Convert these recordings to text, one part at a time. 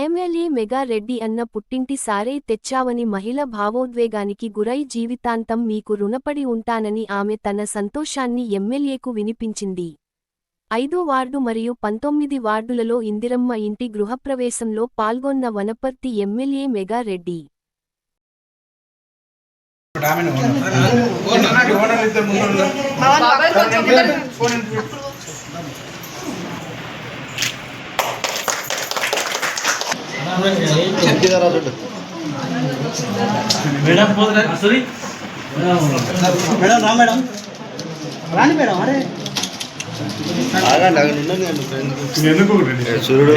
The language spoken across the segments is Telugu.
ఎమ్మెల్యే మెగా రెడ్డి అన్న పుట్టింటి సారే తెచ్చావని మహిళ భావోద్వేగానికి గురై జీవితాంతం మీకు రుణపడి ఉంటానని ఆమె తన సంతోషాన్ని ఎమ్మెల్యేకు వినిపించింది. 5 వార్డు మరియు 19 వార్డులలో ఇందిరమ్మ ఇంటి గృహప్రవేశంలో పాల్గొన్న Wanaparthy MLA mega Reddy madam sorry madam రా మేడం రాని మేడం అరే సూర్యుడు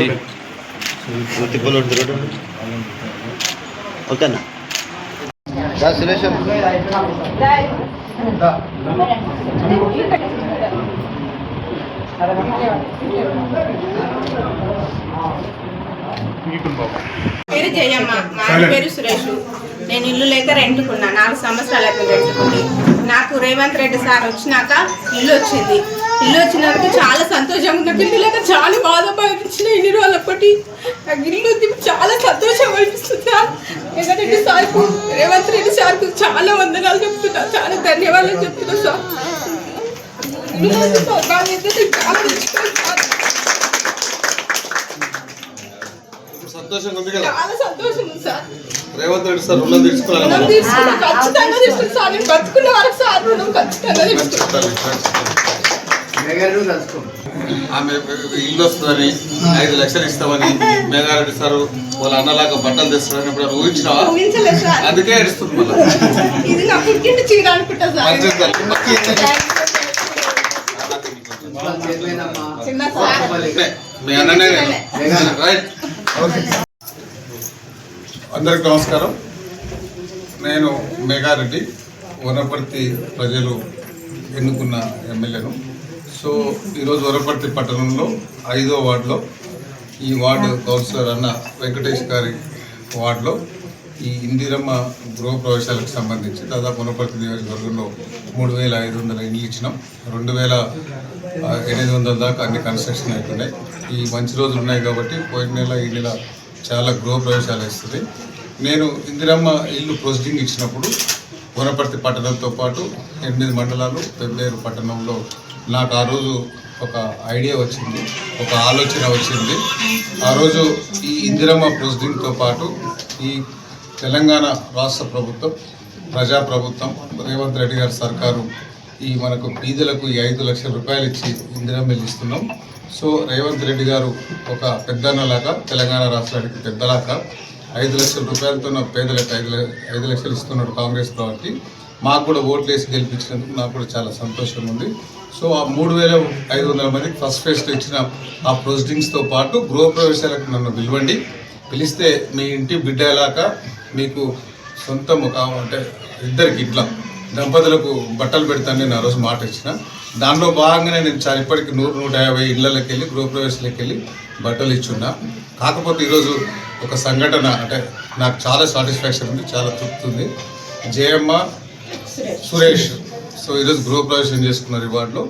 తిప్పలు ఓకేనా సురేష్ పేరు జయమ్మ, మా పేరు సురేష్. నేను ఇల్లు లేక రెంట్కున్నా. 4 సంవత్సరాలకు రెంట్కుంది. నాకు రేవంత్ రెడ్డి సార్ వచ్చినాక ఇల్లు వచ్చింది. ఇల్లు వచ్చినందుకు చాలా సంతోషంగా ఉన్న. ఇల్లు లేక చాలా బాధపడిన ఇన్ని రోజులప్పటి నాకు ఇల్లు చాలా సంతోషం అనిపిస్తుంది సార్. రెడ్డి సార్కు, రేవంత్ రెడ్డి సార్కు చాలా వందనాలు చెప్తున్నా, చాలా ధన్యవాదాలు చెప్తున్నా సార్. సంతోషంగా ఉంది కదా? చాలా సంతోషం ఉంది సార్. రేవంత్ రెడ్డి సార్ రుణం తీసుకున్నాను. ఖచ్చితంగా తీసుకుని సార్. నేను బతుకున్న వాళ్ళకి సార్ రుణం ఖచ్చితంగా తీసుకుంటాను. ఆమె ఇల్లు వస్తుందని 5 లక్షలు ఇస్తామని మేఘారెడ్డి సార్ వాళ్ళ అన్నలాగా బట్టలు తెస్తారని ఇప్పుడు ఊహించినావా? ఊహించలేదు సార్. అందుకే ఏడుస్తుంది మళ్ళీ. ఇది నా పుట్టింటి చీర అనుకుంటా సార్. చిన్న సార్ మీ అన్ననే రైట్. అందరికి నమస్కారం. నేను మేఘారెడ్డి, వనపర్తి ప్రజలు ఎన్నుకున్న ఎమ్మెల్యేను. సో ఈరోజు వనపర్తి పట్టణంలో 5వ వార్డులో ఈ వార్డు కౌన్సిలర్ అన్న వెంకటేష్ గారి వార్డులో ఈ ఇందిరమ్మ గృహప్రవేశాలకు సంబంధించి దాదాపు వనపర్తి నియోజకవర్గంలో 3,500 ఇండ్లు ఇచ్చినాం. 2,800 దాకా అన్ని కన్స్ట్రక్షన్ అవుతున్నాయి. ఈ మంచి రోజులు ఉన్నాయి కాబట్టి పోయిన నెల ఈ నెల చాలా గృహప్రవేశాలు వేస్తుంది. నేను ఇందిరమ్మ ఇల్లు ప్రొసీడింగ్ ఇచ్చినప్పుడు వనపర్తి పట్టణంతో పాటు 8 మండలాలు పెబ్బేరు పట్టణంలో నాకు ఆ రోజు ఒక ఐడియా వచ్చింది, ఒక ఆలోచన వచ్చింది. ఆ రోజు ఈ ఇందిరమ్మ ప్రొసీడింగ్తో పాటు ఈ తెలంగాణ రాష్ట్ర ప్రభుత్వం, ప్రజాప్రభుత్వం, రేవంత్ రెడ్డి గారి సర్కారు ఈ మనకు బీదలకు 5 లక్షల రూపాయలు ఇచ్చి ఇందిరమ్మ ఇల్లు ఇస్తున్నాం. సో రేవంత్ రెడ్డి గారు ఒక పెద్దన్నలాగా, తెలంగాణ రాష్ట్రానికి పెద్దలాగా 5 లక్షల రూపాయలతో పేదలకు 5 లక్షలు ఇస్తున్నాడు కాంగ్రెస్ పార్టీ. మాకు కూడా ఓట్లు వేసి గెలిపించినందుకు నాకు కూడా చాలా సంతోషం ఉంది. సో ఆ 3,500 మందికి ఫస్ట్ ఫేజ్లో ఇచ్చిన ఆ ప్రొసీడింగ్స్తో పాటు గృహప్రవేశాలకు నన్ను పిలవండి, పిలిస్తే మీ ఇంటి బిడ్డ ఎలాగా మీకు సొంతం ఒక అంటే 2 ఇట్లా దంపతులకు బట్టలు పెడతాను నేను ఆ రోజు మాట ఇచ్చిన. దానిలో భాగంగానే నేను చాలా ఇప్పటికి 100-150 ఇళ్లకి వెళ్ళి గృహప్రవేశాలకు వెళ్ళి బట్టలు ఇచ్చున్నా. కాకపోతే ఈరోజు ఒక సంఘటన అంటే నాకు చాలా సాటిస్ఫాక్షన్ ఉంది, చాలా తృప్తి ఉంది. జయమ్మ, సురేష్ సో ఈరోజు గృహప్రవేశం చేసుకున్నారు ఈ వార్డులో.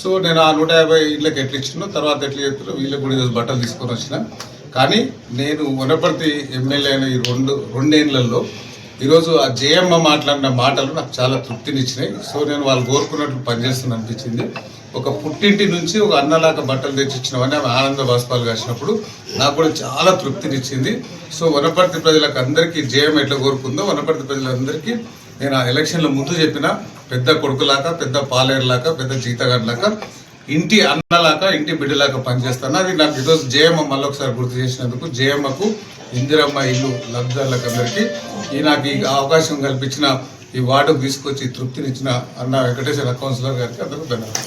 సో నేను ఆ 150 ఇళ్ళకి ఎట్లా ఇచ్చినా తర్వాత ఎట్లా చెప్తున్నా వీళ్ళకి కూడా ఈరోజు బట్టలు తీసుకొని వచ్చిన. కానీ నేను వనపర్తి ఎమ్మెల్యే అయిన ఈ 2 ఏళ్లలో ఈరోజు ఆ జయమ్మ మాట్లాడిన మాటలు నాకు చాలా తృప్తినిచ్చినాయి. సో నేను వాళ్ళు కోరుకున్నట్లు పనిచేస్తున్నా అనిపించింది. ఒక పుట్టింటి నుంచి ఒక అన్నలాగా బట్టలు తెచ్చిచ్చినవని ఆమె ఆనంద బాష్పాలు కాసినప్పుడు నాకు కూడా చాలా తృప్తినిచ్చింది. సో వనపర్తి ప్రజలకు అందరికీ జయం ఎట్లా కోరుకుందో వనపర్తి ప్రజలందరికీ నేను ఆ ఎలక్షన్ల ముందు చెప్పిన పెద్ద కొడుకులాగా, పెద్ద పాలేరులాగా, పెద్ద జీతగాడిలాగా, ఇంటి అన్నలాగా, ఇంటి బిడ్డలాగా పనిచేస్తాను. అది నాకు ఈరోజు జయమ్మ మళ్ళొకసారి గుర్తు చేసినందుకు జయమ్మకు, ఇందిరమ్మ ఇల్లు లబ్ధిదారులకు అందరికీ నాకు ఈ అవకాశం కల్పించిన ఈ వార్డుకు తీసుకొచ్చి తృప్తినిచ్చిన అన్న వెంకటేశ్వర కౌన్సిలర్ గారికి అందరికీ ధన్యవాదాలు.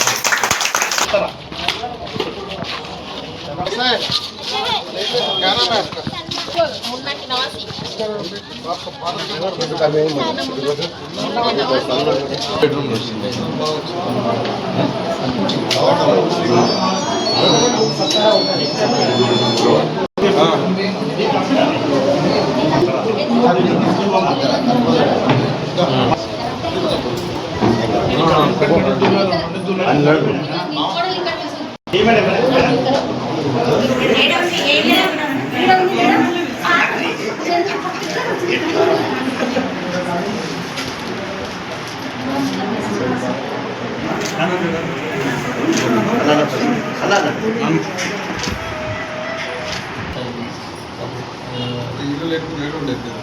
ఇల్లు లేకపోతే రేటు ఉండేది కదా.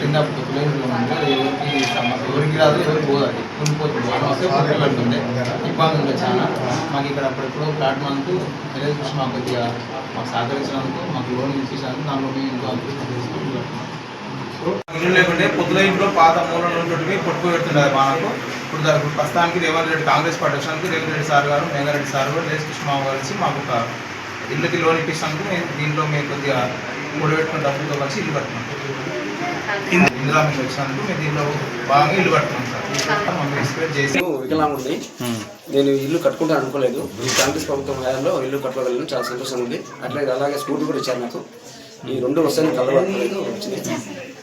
కింద ఎవరికి రాదు ఎవరికి పోదు కొనిపోతుంది మనం వస్తే పక్కన పెడుతుండే ఇబ్బంది ఉండే చాలా మాకు ఇక్కడ అప్పుడెప్పుడు ప్లాట్ఫామ్కు తెలియదు కృష్ణ మాకు కొద్దిగా మాకు సహకరించినందుకు మాకు లోన్ ఇచ్చేసినందుకు దానిలో మేము ఇంకో అభివృద్ధి ఇల్లు లేకుంటే పొద్దున ఇంట్లో పాత మూలం నుండి కొట్టుకుపెడుతుండే మాకు ఇప్పుడు ప్రస్తుతానికి రేవంత్ రెడ్డి కాంగ్రెస్ పార్టీ వచ్చినందుకు రేవంత్ రెడ్డి సార్ గారు మేఘారెడ్డి సార్ గారు లేస్ కృష్ణమావ కలిసి మాకు ఒక ఇళ్ళకి లోన్ ఇప్పించినందుకు మేము దీంట్లో మేము కొద్దిగా కూడబెట్టుకున్న డబ్బులతో కలిసి ఇల్లు కట్టుకున్నాం ఇందులో మేము వచ్చినందుకు మేము దీంట్లో బాగా ఇల్లు కట్టుకున్నాం సార్ మమ్మల్ని ఎక్స్పెక్ట్ చేసి వికలాంగుంది. నేను ఇల్లు కట్టుకుంటాను అనుకోలేదు. ఈ కాంగ్రెస్ ప్రభుత్వం హయాంలో ఇల్లు కట్టుకోగలను, చాలా సంతోషంగా ఉంది. అలాగే స్కూటీ కూడా ఇచ్చారు నాకు. ఈ రెండు వస్తాయి కలవలేదు వచ్చినాయి.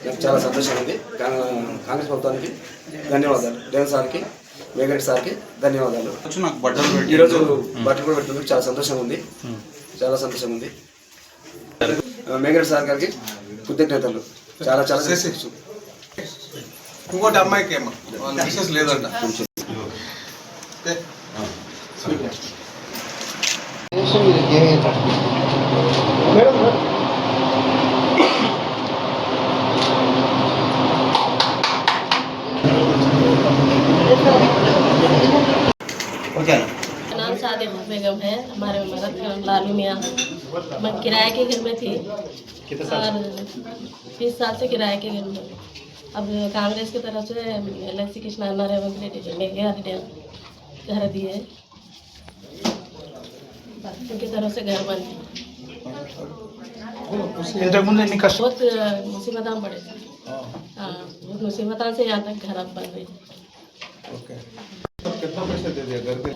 నాకు చాలా సంతోషంగా ఉంది. కాంగ్రెస్ ప్రభుత్వానికి ధన్యవాదాలు. రేవంత్ సార్కి, మేఘరెడ్డి సార్కి ధన్యవాదాలు. ఈరోజు బట్టలు కూడా పెట్టినందుకు చాలా సంతోషంగా ఉంది. చాలా సంతోషంగా ఉంది. మేఘరెడ్డి సార్ గారికి కృతజ్ఞతలు. చాలా చాలా ఇంకోటి అమ్మాయికి ఏమో విషెస్ లేదంట. नाम सादिक बेगम है। हमारे लालू मियाँ। मैं किराए के घर में थी और 20 साल से किराए के घर में। अब कांग्रेस की तरफ से एलएसी कृष्णा रेवंत रेड्डी घर दिए, उनकी तरफ से घर बन बहुत मुसीबत पड़े थे। हाँ, बहुत मुसीबत से यहाँ तक घर अब बन रही। कितना पैसे दे दिया घर के?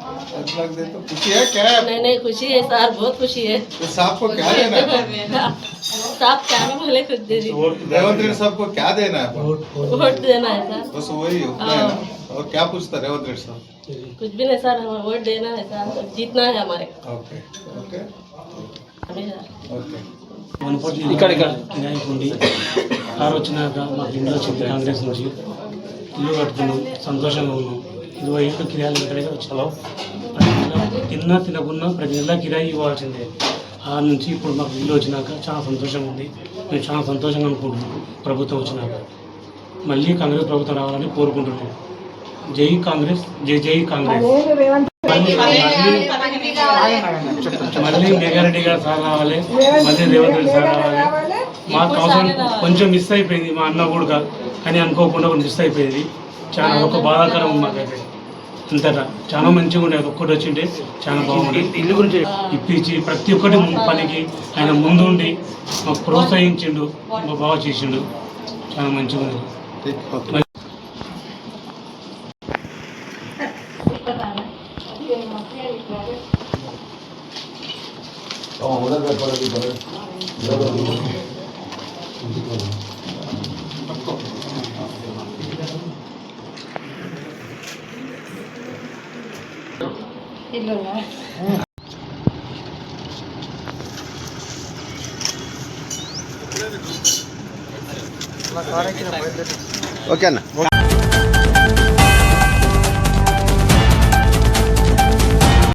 5 लाख दे तो खुशी है क्या? नहीं खुशी है सर, बहुत खुशी है। तो साहब को क्या देना है? साहब क्या भी बोले खुद दे दी। रेवंत रेड्डी साहब को क्या देना है? वोट देना है सर। बस वही उतना है ना? और क्या पूछता रेवंत रेड्डी साहब? कुछ भी नहीं सर, हमें वोट देना है सर, जीतना है हमारे। ओके ओके ओके ఇక్కడ కిరాయికి ఉండి కారు వచ్చినాక మాకు ఇంట్లో వచ్చింది కాంగ్రెస్ నుంచి. ఇల్లు కట్టుకున్నాం, సంతోషంగా ఉన్నాం. 20 ఏళ్ళు కిరాయిలు కట్టడానికి వచ్చాము. తిన్నా తినకున్నా ప్రతి నెల కిరాయి ఇవ్వాల్సిందే. ఆ నుంచి ఇప్పుడు మాకు ఇల్లు వచ్చినాక చాలా సంతోషంగా ఉంది. మేము చాలా సంతోషంగా అనుకుంటున్నాం. ప్రభుత్వం వచ్చినాక మళ్ళీ కాంగ్రెస్ ప్రభుత్వం రావాలని కోరుకుంటున్నాం. జై కాంగ్రెస్, జై జై కాంగ్రెస్. మళ్ళీ మేఘారెడ్డి గారు సార్ రావాలి, మళ్ళీ రేవంత్ రెడ్డి సార్ రావాలి. మాకు అవసరం కొంచెం మిస్ అయిపోయింది, మా అన్న కూడా కానీ అనుకోకుండా మిస్ అయిపోయింది. చాలా ఒక బాధాకరం మాకైతే. అంతటా చాలా మంచిగా ఉండేది. ఒక్కటి వచ్చింటే చాలా బాగుండేది. ఇల్లు గురించి ఇప్పించి ప్రతి ఒక్కటి పనికి ఆయన ముందుండి మాకు ప్రోత్సహించిండు, బాగా చేసిండు. చాలా మంచిగా ఉంది. ఓకే అన్న.